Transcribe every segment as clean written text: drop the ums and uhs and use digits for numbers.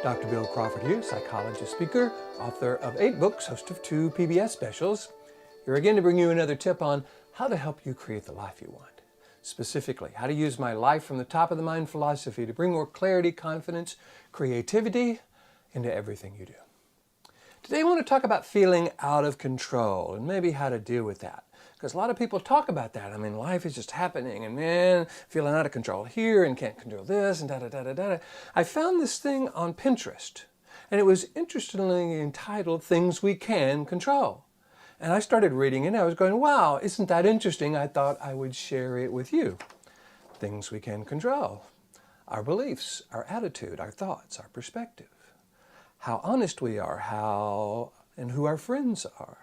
Dr. Bill Crawford here, psychologist, speaker, author of 8 books, host of 2 PBS specials. Here again to bring you another tip on how to help you create the life you want. Specifically, how to use my life from the top of the mind philosophy to bring more clarity, confidence, creativity into everything you do. Today I want to talk about feeling out of control and maybe how to deal with that. Because a lot of people talk about that. I mean, life is just happening and man, feeling out of control here and can't control this and da-da-da-da-da. I found this thing on Pinterest and it was interestingly entitled Things We Can Control. And I started reading it and I was going, wow, isn't that interesting? I thought I would share it with you. Things we can control. Our beliefs, our attitude, our thoughts, our perspective. How honest we are, how and who our friends are.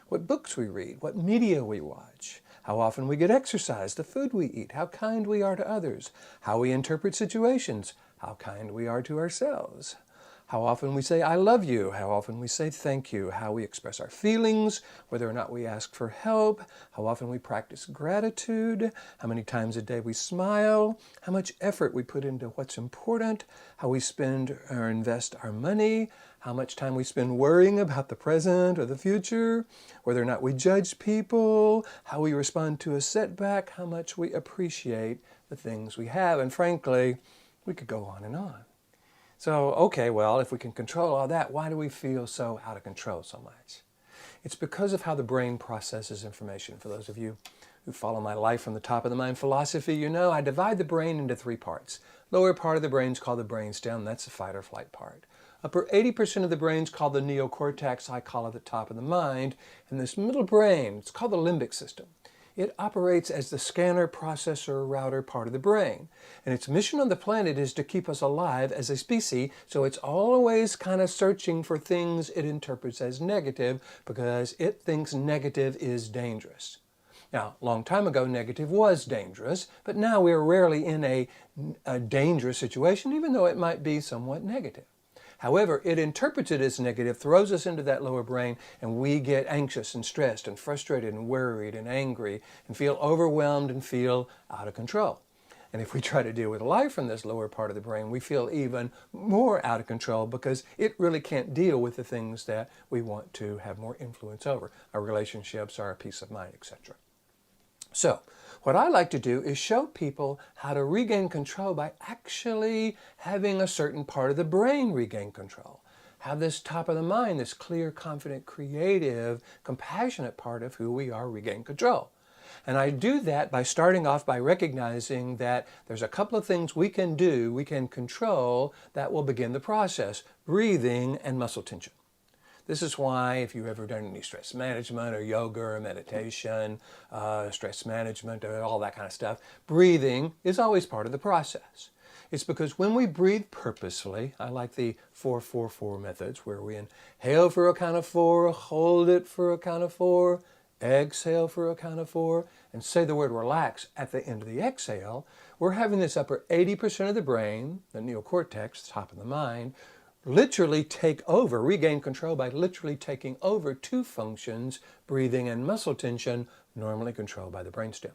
What books we read, what media we watch, how often we get exercise, the food we eat, how kind we are to others, how we interpret situations, how kind we are to ourselves, how often we say I love you, how often we say thank you, how we express our feelings, whether or not we ask for help, how often we practice gratitude, how many times a day we smile, how much effort we put into what's important, how we spend or invest our money, how much time we spend worrying about the present or the future, whether or not we judge people, how we respond to a setback, how much we appreciate the things we have. And frankly, we could go on and on. So, okay, well, if we can control all that, why do we feel so out of control so much? It's because of how the brain processes information. For those of you who follow my life from the top of the mind philosophy, you know I divide the brain into 3 parts. Lower part of the brain is called the brainstem. That's the fight or flight part. Upper 80% of the brain is called the neocortex. I call it the top of the mind. And this middle brain, it's called the limbic system. It operates as the scanner, processor, router part of the brain. And its mission on the planet is to keep us alive as a species, so it's always kind of searching for things it interprets as negative because it thinks negative is dangerous. Now, a long time ago, negative was dangerous, but now we're rarely in a dangerous situation, even though it might be somewhat negative. However, it interprets it as negative, throws us into that lower brain, and we get anxious and stressed and frustrated and worried and angry and feel overwhelmed and feel out of control. And if we try to deal with life from this lower part of the brain, we feel even more out of control because it really can't deal with the things that we want to have more influence over, our relationships, our peace of mind, etc. So, what I like to do is show people how to regain control by actually having a certain part of the brain regain control. Have this top of the mind, this clear, confident, creative, compassionate part of who we are regain control. And I do that by starting off by recognizing that there's a couple of things we can do, we can control, that will begin the process: breathing and muscle tension. This is why if you've ever done any stress management or yoga or meditation, stress management or all that kind of stuff, breathing is always part of the process. It's because when we breathe purposefully, I like the 4-4-4 methods where we inhale for a count of 4, hold it for a count of 4, exhale for a count of 4, and say the word relax at the end of the exhale. We're having this upper 80% of the brain, the neocortex, the top of the mind, literally take over, regain control by literally taking over 2 functions, breathing and muscle tension, normally controlled by the brainstem.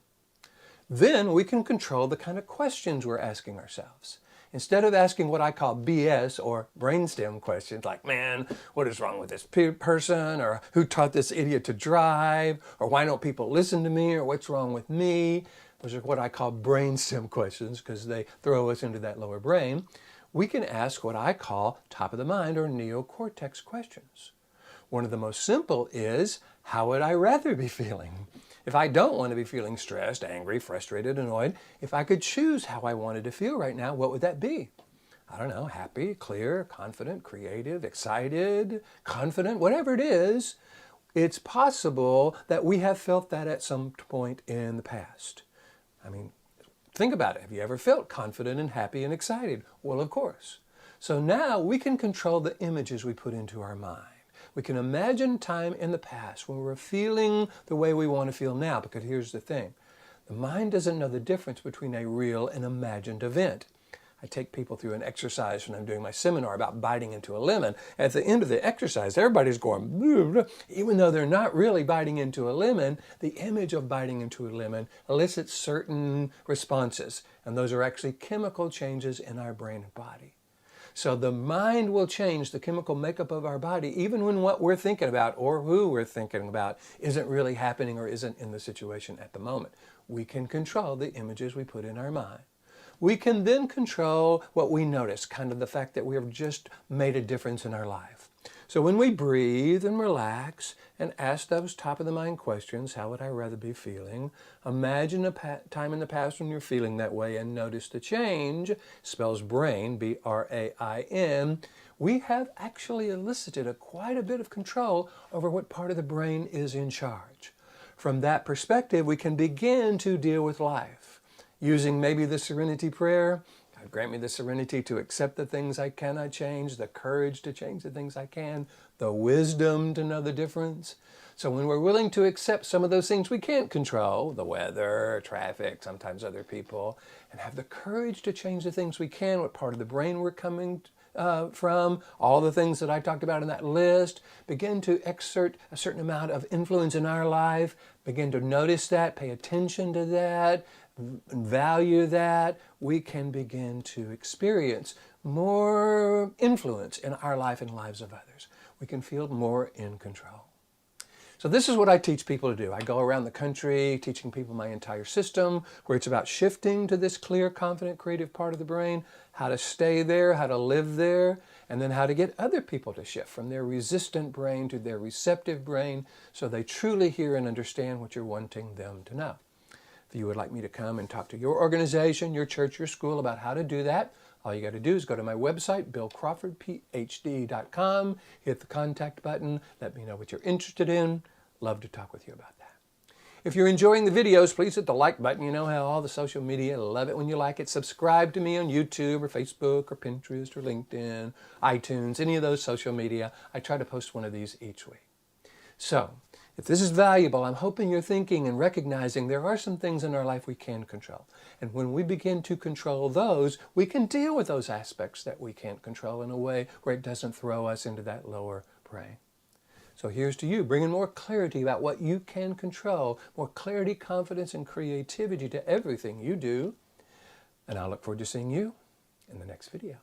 Then we can control the kind of questions we're asking ourselves. Instead of asking what I call BS or brainstem questions like, man, what is wrong with this person? Or who taught this idiot to drive? Or why don't people listen to me? Or what's wrong with me? Those are what I call brainstem questions because they throw us into that lower brain. We can ask what I call top of the mind or neocortex questions. One of the most simple is, how would I rather be feeling? If I don't want to be feeling stressed, angry, frustrated, annoyed, if I could choose how I wanted to feel right now, what would that be? I don't know, happy, clear, confident, creative, excited, confident, whatever it is. It's possible that we have felt that at some point in the past. I mean, think about it. Have you ever felt confident and happy and excited? Well, of course. So now we can control the images we put into our mind. We can imagine time in the past when we're feeling the way we want to feel now, because here's the thing. The mind doesn't know the difference between a real and imagined event. I take people through an exercise when I'm doing my seminar about biting into a lemon. At the end of the exercise, everybody's going, bleh, bleh. Even though they're not really biting into a lemon, the image of biting into a lemon elicits certain responses. And those are actually chemical changes in our brain and body. So the mind will change the chemical makeup of our body even when what we're thinking about or who we're thinking about isn't really happening or isn't in the situation at the moment. We can control the images we put in our mind. We can then control what we notice, kind of the fact that we have just made a difference in our life. So when we breathe and relax and ask those top-of-the-mind questions, how would I rather be feeling? Imagine a time in the past when you're feeling that way and notice the change. Spells brain, B-R-A-I-N. We have actually elicited quite a bit of control over what part of the brain is in charge. From that perspective, we can begin to deal with life. Using maybe the serenity prayer, God grant me the serenity to accept the things I cannot change, the courage to change the things I can, the wisdom to know the difference. So when we're willing to accept some of those things we can't control, the weather, traffic, sometimes other people, and have the courage to change the things we can, what part of the brain we're coming from, all the things that I talked about in that list, begin to exert a certain amount of influence in our life, begin to notice that, pay attention to that, value that, we can begin to experience more influence in our life and lives of others. We can feel more in control. So this is what I teach people to do. I go around the country teaching people my entire system, where it's about shifting to this clear, confident, creative part of the brain, how to stay there, how to live there, and then how to get other people to shift from their resistant brain to their receptive brain so they truly hear and understand what you're wanting them to know. If you would like me to come and talk to your organization, your church, your school about how to do that, all you got to do is go to my website, billcrawfordphd.com, hit the contact button, let me know what you're interested in. Love to talk with you about that. If you're enjoying the videos, please hit the like button. You know how all the social media love it when you like it. Subscribe to me on YouTube or Facebook or Pinterest or LinkedIn, iTunes, any of those social media. I try to post one of these each week. So, if this is valuable, I'm hoping you're thinking and recognizing there are some things in our life we can control. And when we begin to control those, we can deal with those aspects that we can't control in a way where it doesn't throw us into that lower brain. So here's to you, bringing more clarity about what you can control, more clarity, confidence, and creativity to everything you do. And I'll look forward to seeing you in the next video.